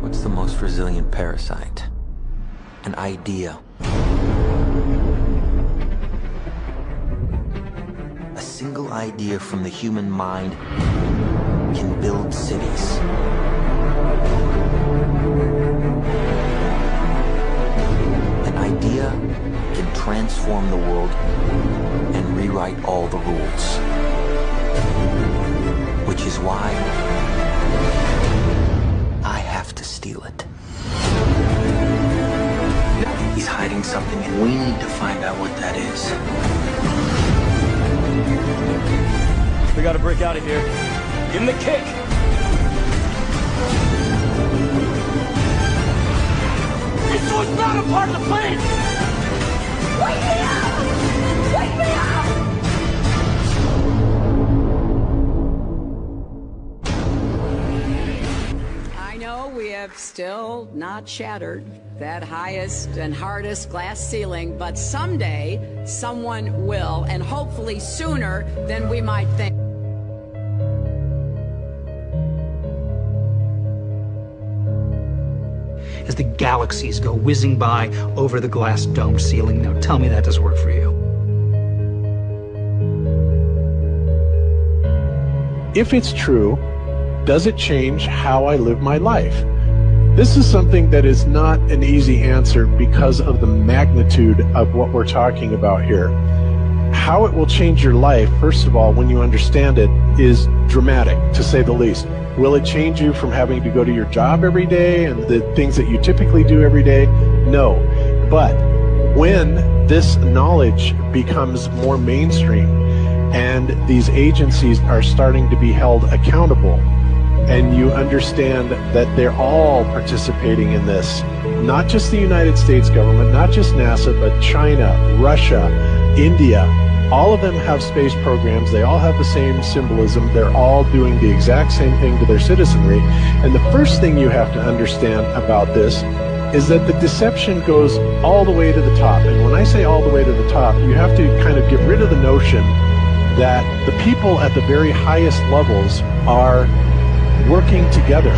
What's the most resilient parasite? An idea. A single idea from the human mind can build cities. An idea can transform the world and rewrite all the rules. Which is why I have to steal it. He's hiding something and we need to find out what that is. We gotta break out of here. Give him the kick! This was not a part of the plan! Wake me up! Wake me up! I know we have still not shattered that highest and hardest glass ceiling, but someday someone will, and hopefully sooner than we might think. As the galaxies go whizzing by over the glass dome ceiling. Now tell me that doesn't work for you. If it's true, does it change how I live my life? This is something that is not an easy answer because of the magnitude of what we're talking about here. How it will change your life, first of all, when you understand it, is dramatic, to say the least. Will it change you from having to go to your job every day and the things that you typically do every day? No. But when this knowledge becomes more mainstream and these agencies are starting to be held accountable, and you understand that they're all participating in this, not just the United States government, not just NASA, but China, Russia, India, all of them have space programs. They all have the same symbolism. They're all doing the exact same thing to their citizenry. And the first thing you have to understand about this is that the deception goes all the way to the top. And when I say all the way to the top, you have to kind of get rid of the notion that the people at the very highest levels are working together.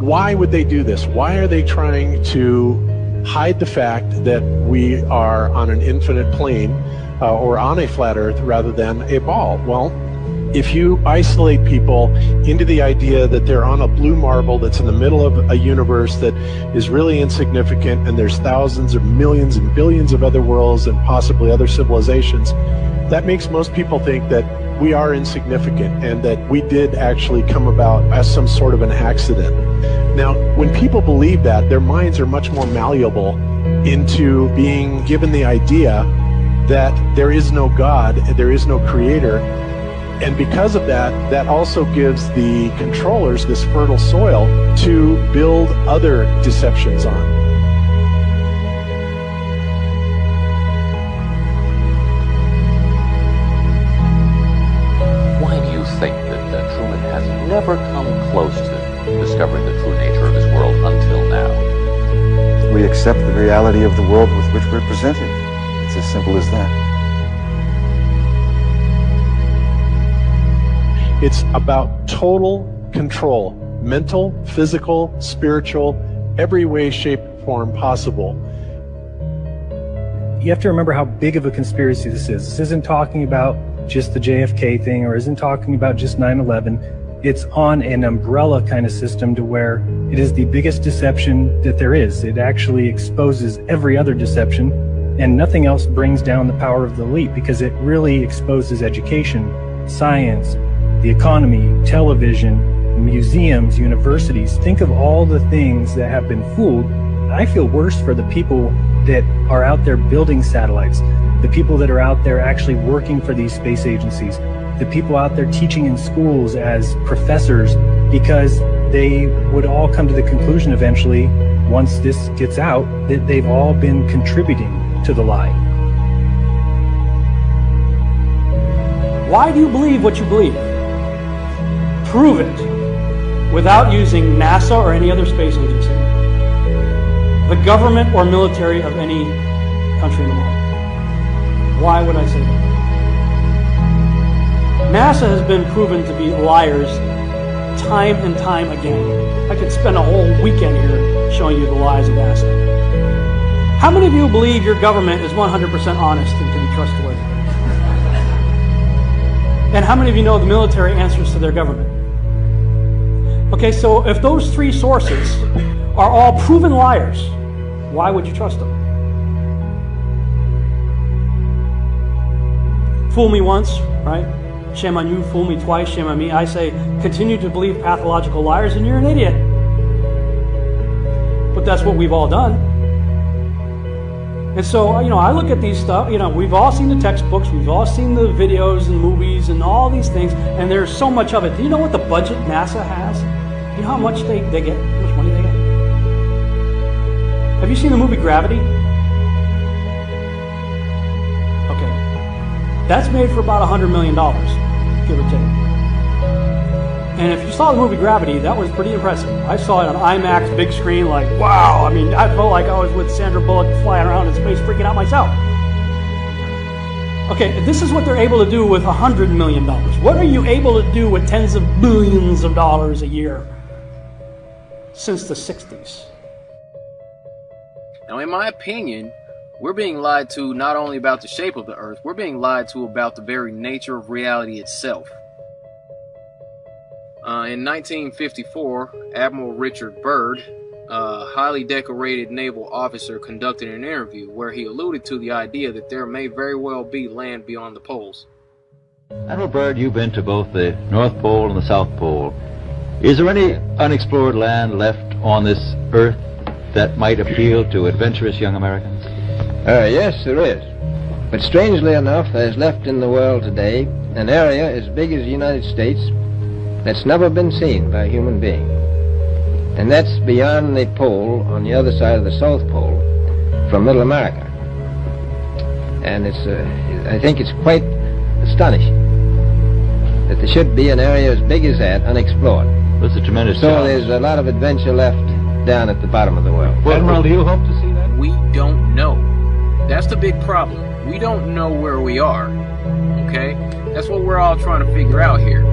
Why would they do this? Why are they trying to hide the fact that we are on an infinite plane or on a flat earth rather than a ball? Well, if you isolate people into the idea that they're on a blue marble that's in the middle of a universe that is really insignificant, and there's thousands or millions and billions of other worlds and possibly other civilizations, that makes most people think that we are insignificant and that we did actually come about as some sort of an accident. Now, when people believe that, their minds are much more malleable into being given the idea that there is no God, there is no creator. And because of that, that also gives the controllers this fertile soil to build other deceptions on. Why do you think that Truman has never come close to discovering the true nature of his world until now? We accept the reality of the world with which we're presented. It's as simple as that. It's about total control, mental, physical, spiritual, every way, shape, form possible. You have to remember how big of a conspiracy this is. This isn't talking about just the JFK thing, or isn't talking about just 9/11. It's on an umbrella kind of system to where it is the biggest deception that there is. It actually exposes every other deception, and nothing else brings down the power of the elite, because it really exposes education, science, the economy, television, museums, universities. Think of all the things that have been fooled. I feel worse for the people that are out there building satellites, the people that are out there actually working for these space agencies, the people out there teaching in schools as professors, because they would all come to the conclusion eventually, once this gets out, that they've all been contributing to the lie. Why do you believe what you believe? Prove it without using NASA or any other space agency. the government or military of any country in the world. Why would I say that? NASA has been proven to be liars time and time again. I could spend a whole weekend here showing you the lies of NASA. How many of you believe your government is 100% honest and can be trustworthy? And how many of you know the military answers to their government? Okay, so if those three sources are all proven liars, why would you trust them? Fool me once, right? Shame on you. Fool me twice, shame on me. I say, continue to believe pathological liars and you're an idiot. But that's what we've all done. And so, I look at these stuff, we've all seen the textbooks, we've all seen the videos and movies and all these things, and there's so much of it. Do you know what the budget NASA has? You know how much they get? How much money they get? Have you seen the movie Gravity? Okay. That's made for about $100 million, give or take. And if you saw the movie Gravity, that was pretty impressive. I saw it on IMAX, big screen, like, wow. I mean, I felt like I was with Sandra Bullock flying around in space, freaking out myself. Okay, this is what they're able to do with $100 million. What are you able to do with tens of billions of dollars a year since the 60s? Now, in my opinion, we're being lied to not only about the shape of the Earth, we're being lied to about the very nature of reality itself. In 1954, Admiral Richard Byrd, a highly decorated naval officer, conducted an interview where he alluded to the idea that there may very well be land beyond the poles. Admiral Byrd, you've been to both the North Pole and the South Pole. Is there any unexplored land left on this Earth that might appeal to adventurous young Americans? Yes, there is. But strangely enough, there's left in the world today an area as big as the United States that's never been seen by a human being. And that's beyond the pole, on the other side of the South Pole, from Middle America. And I think it's quite astonishing that there should be an area as big as that unexplored. That's a tremendous So challenge. there's a lot of adventure left down at the bottom of the world. Admiral, do you hope to see that? We don't know. That's the big problem. We don't know where we are. Okay? That's what we're all trying to figure out here.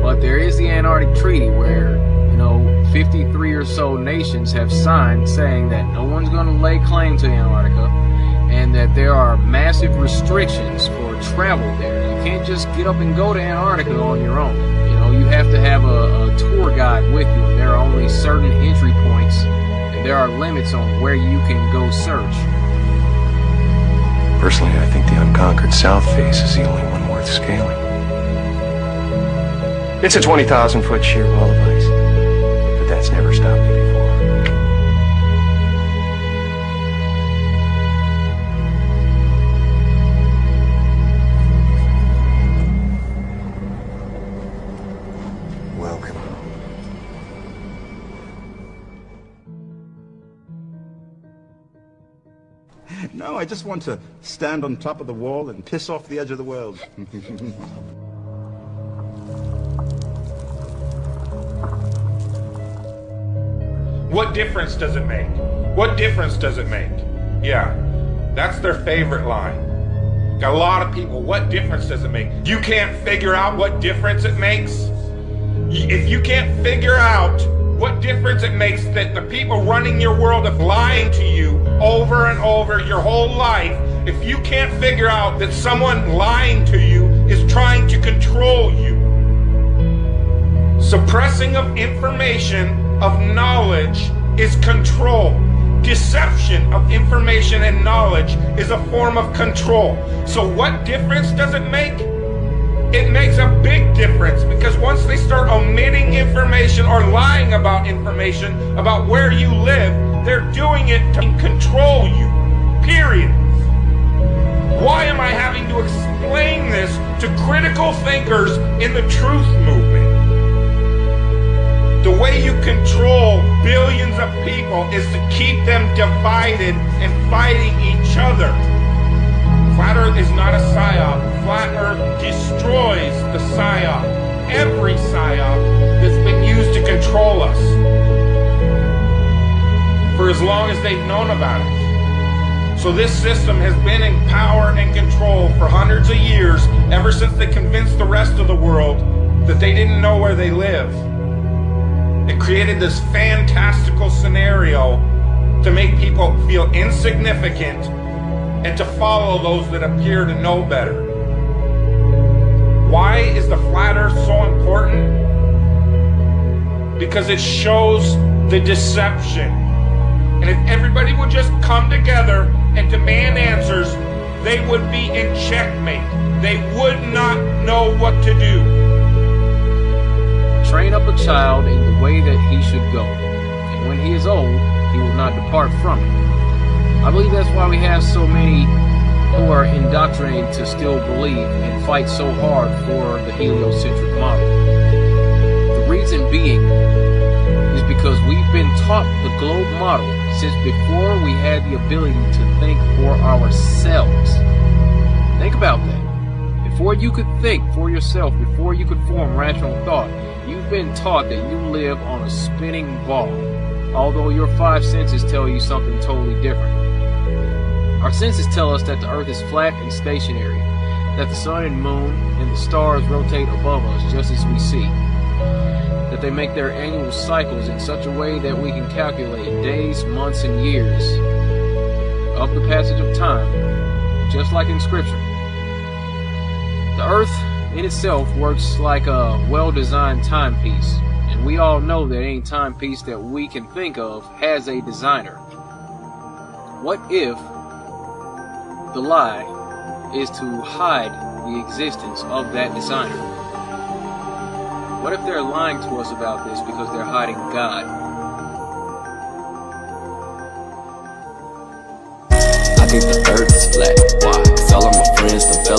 But there is the Antarctic Treaty where, 53 or so nations have signed saying that no one's going to lay claim to Antarctica and that there are massive restrictions for travel there. You can't just get up and go to Antarctica on your own. You have to have a tour guide with you, and there are only certain entry points, and there are limits on where you can go search. Personally, I think the unconquered South face is the only one worth scaling. It's a 20,000-foot sheer wall of ice, but that's never stopped me before. Welcome. No, I just want to stand on top of the wall and piss off the edge of the world. What difference does it make? What difference does it make? Yeah, that's their favorite line. Got a lot of people, what difference does it make? You can't figure out what difference it makes? If you can't figure out what difference it makes that the people running your world have lying to you over and over your whole life, if you can't figure out that someone lying to you is trying to control you, suppressing of information, of knowledge, is control. Deception of information and knowledge is a form of control. So what difference does it make? It makes a big difference, because once they start omitting information or lying about information about where you live, they're doing it to control you, period. Why am I having to explain this to critical thinkers in the truth movement? The way you control billions of people is to keep them divided and fighting each other. Flat Earth is not a psyop. Flat Earth destroys the psyop. Every psyop that's been used to control us. For as long as they've known about it. So this system has been in power and control for hundreds of years, ever since they convinced the rest of the world that they didn't know where they live. It created this fantastical scenario to make people feel insignificant and to follow those that appear to know better. Why is the flat earth so important? Because it shows the deception. And if everybody would just come together and demand answers, they would be in checkmate. They would not know what to do. Train up a child in the way that he should go, and when he is old, he will not depart from it. I believe that's why we have so many who are indoctrinated to still believe and fight so hard for the heliocentric model. The reason being is because we've been taught the globe model since before we had the ability to think for ourselves. Think about that. Before you could think for yourself, before you could form rational thought, you've been taught that you live on a spinning ball, although your five senses tell you something totally different. Our senses tell us that the earth is flat and stationary, that the sun and moon and the stars rotate above us just as we see, that they make their annual cycles in such a way that we can calculate days, months, and years of the passage of time, just like in Scripture. The earth in itself works like a well-designed timepiece, and we all know that any timepiece that we can think of has a designer. What if the lie is to hide the existence of that designer? What if they're lying to us about this because they're hiding God? I think the earth is flat. Why? 'Cause all of my friends done fell